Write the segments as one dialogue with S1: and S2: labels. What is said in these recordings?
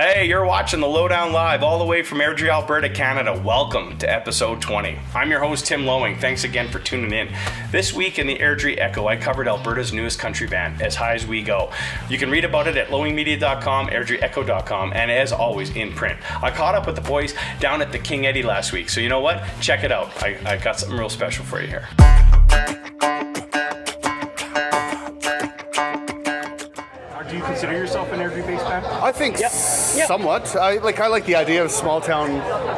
S1: Hey, you're watching the Lowdown Live all the way from Airdrie, Alberta, Canada. Welcome to episode 20. I'm your host, Tim Lowing. Thanks again for tuning in. This week in the Airdrie Echo, I covered Alberta's newest country band, As High As We Go. You can read about it at lowingmedia.com, airdrieecho.com, and as always, in print. I caught up with the boys down at the King Eddie last week, so you know what? Check it out. I got something real special for you here. Do you consider yourself an Airdrie-based band?
S2: I think somewhat. I like the idea of a small town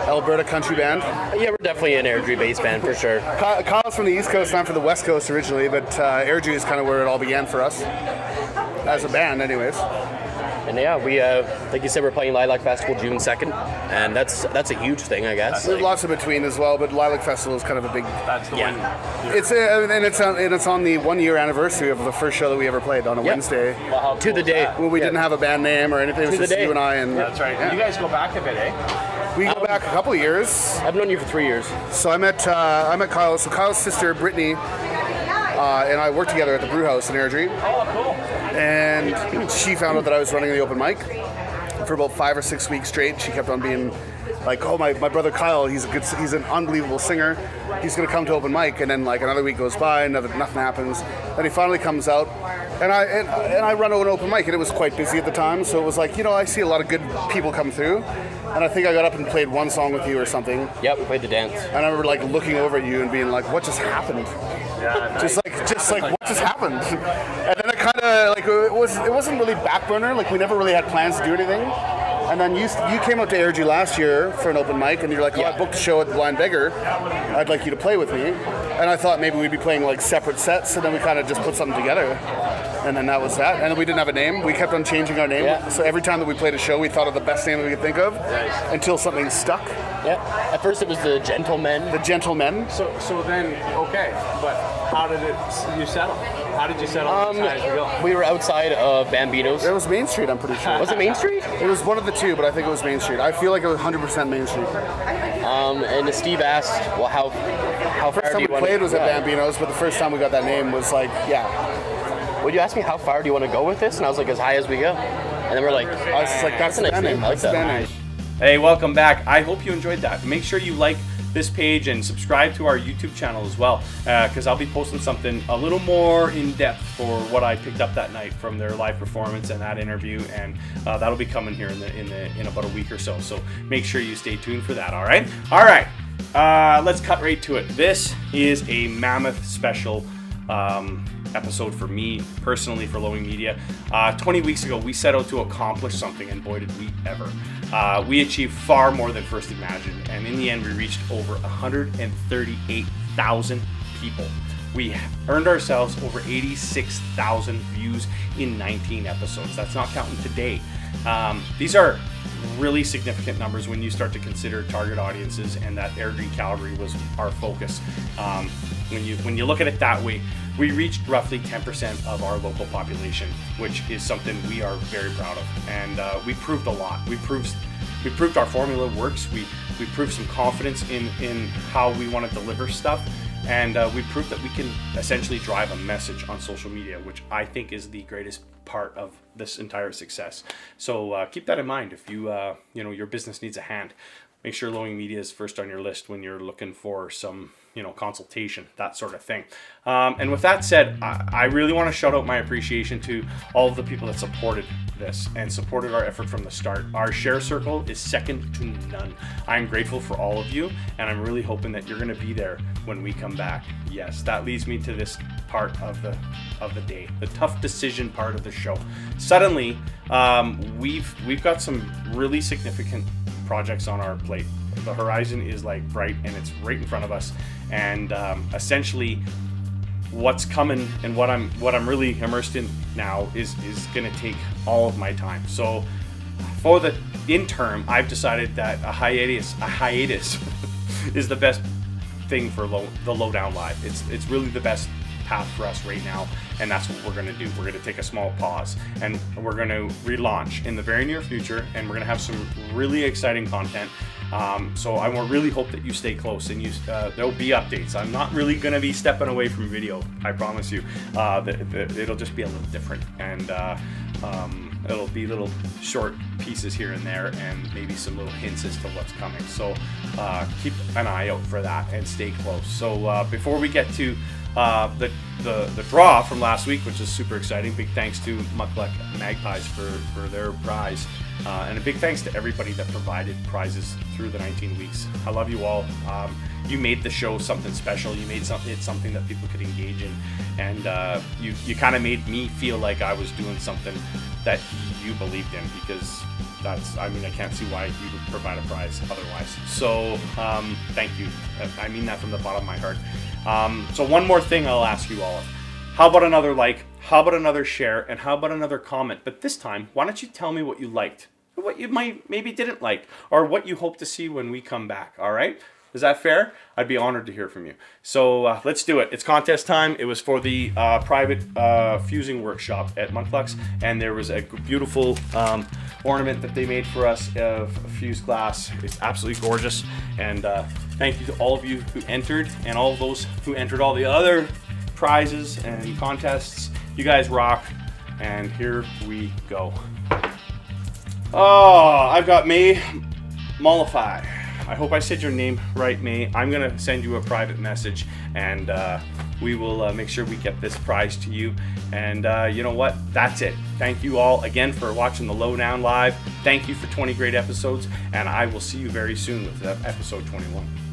S2: Alberta country band.
S3: Yeah, we're definitely an Airdrie-based band for sure.
S2: Kyle's from the East Coast, and I'm from the West Coast originally, but Airdrie is kind of where it all began for us as a band, anyways.
S3: And yeah, we like you said, we're playing Lilac Festival June 2nd, and that's a huge thing, I guess.
S2: There's lots in between as well, but Lilac Festival is kind of a big.
S1: That's the one.
S2: It's on the 1 year anniversary of the first show that we ever played on a Wednesday.
S1: Well,
S3: to the day.
S2: When we didn't have a band name or anything, it was just you and I. And
S1: that's right. You guys go back a bit, eh?
S2: We go back a couple of years.
S3: I've known you for 3 years.
S2: So I met Kyle. So Kyle's sister Brittany and I worked together at the Brew House in Airdrie.
S1: Oh, cool.
S2: And she found out that I was running the open mic for about 5 or 6 weeks straight. She kept on being like, "Oh, my brother Kyle, he's an unbelievable singer. He's gonna come to open mic." And then like another week goes by, and nothing happens. Then he finally comes out, and I run an open mic, and it was quite busy at the time. So it was like, I see a lot of good people come through, and I think I got up and played one song with you or something.
S3: Yeah, we played the dance.
S2: And I remember like looking over at you and being like, "What just happened?"
S1: Yeah, nice.
S2: Just like what just happened? And then it kind of like it wasn't really back burner. Like we never really had plans to do anything. And then you came out to Airdrie last year for an open mic, and you're like, "Oh, I booked a show at the Blind Beggar. I'd like you to play with me." And I thought maybe we'd be playing like separate sets, and then we kind of just put something together. And then that was that. And then we didn't have a name. We kept on changing our name.
S3: Yeah.
S2: So every time that we played a show, we thought of the best name that we could think of until something stuck.
S3: Yeah. At first it was the Gentlemen.
S2: The Gentlemen.
S1: So then, okay, but how did you settle? How did you settle As High As We Go?
S3: We were outside of Bambino's.
S2: It was Main Street, I'm pretty sure.
S3: Was it Main Street?
S2: It was one of the two, but I think it was Main Street. I feel like it was 100% Main Street.
S3: And Steve asked, well, how far
S2: First
S3: do
S2: time
S3: you
S2: we
S3: want
S2: played
S3: to...
S2: was at Bambino's, but the first time we got that name was like,
S3: Well, you asked me how far do you want to go with this, and I was like, as high as we go. And then we're like,
S2: I was just like, that's the
S3: nice
S2: band
S3: name.
S2: name.
S3: I like
S2: That's the
S3: that.
S2: band name.
S1: Hey, welcome back. I hope you enjoyed that. Make sure you like this page and subscribe to our YouTube channel as well, because I'll be posting something a little more in depth for what I picked up that night from their live performance and that interview, and that'll be coming here in about a week or so. So make sure you stay tuned for that. All right. Let's cut right to it. This is a mammoth special episode for me personally, for Lowing Media. 20 weeks ago, we set out to accomplish something, and boy did we ever. We achieved far more than first imagined, and in the end we reached over 138,000 people. We earned ourselves over 86,000 views in 19 episodes. That's not counting today. These are really significant numbers when you start to consider target audiences, and that Airdrie Calgary was our focus. When you look at it that way, we reached roughly 10% of our local population, which is something we are very proud of, and we proved a lot. We proved our formula works. We proved some confidence in how we want to deliver stuff, and we proved that we can essentially drive a message on social media, which I think is the greatest part of this entire success. So keep that in mind if your business needs a hand. Make sure Lowing Media is first on your list when you're looking for some consultation, that sort of thing. And with that said, I really want to shout out my appreciation to all of the people that supported this and supported our effort from the start. Our share circle is second to none. I'm grateful for all of you, and I'm really hoping that you're going to be there when we come back. Yes, that leads me to this part of the day, the tough decision part of the show. Suddenly, we've got some really significant projects on our plate. The horizon is like bright, and it's right in front of us, and essentially what's coming and what I'm really immersed in now is going to take all of my time. So for the interim, I've decided that a hiatus is the best thing for the Lowdown Live. It's really the best path for us right now, and that's what we're going to do. We're going to take a small pause, and we're going to relaunch in the very near future, and we're going to have some really exciting content. So I really hope that you stay close, and there'll be updates. I'm not really going to be stepping away from video, I promise you. It'll just be a little different, and It'll be little short pieces here and there, and maybe some little hints as to what's coming. So keep an eye out for that and stay close. So before we get to the draw from last week, which is super exciting, big thanks to Mucklek Magpies for their prize, and a big thanks to everybody that provided prizes through the 19 weeks. I love you all. You made the show something special. You made something that people could engage in, and you kind of made me feel like I was doing something that you believed in, because I can't see why you would provide a prize otherwise. So thank you. I mean that from the bottom of my heart. So one more thing I'll ask you all. How about another like? How about another share? And how about another comment? But this time, why don't you tell me what you liked, or what you maybe didn't like, or what you hope to see when we come back, all right? Is that fair? I'd be honored to hear from you. So let's do it. It's contest time. It was for the private fusing workshop at Munclex, and there was a beautiful ornament that they made for us of fused glass. It's absolutely gorgeous, and thank you to all of you who entered, and all of those who entered all the other prizes and contests. You guys rock, and here we go. Oh, I've got May Mollify. I hope I said your name right, May. I'm going to send you a private message, and we will make sure we get this prize to you. And you know what? That's it. Thank you all again for watching the Lowdown Live. Thank you for 20 great episodes, and I will see you very soon with episode 21.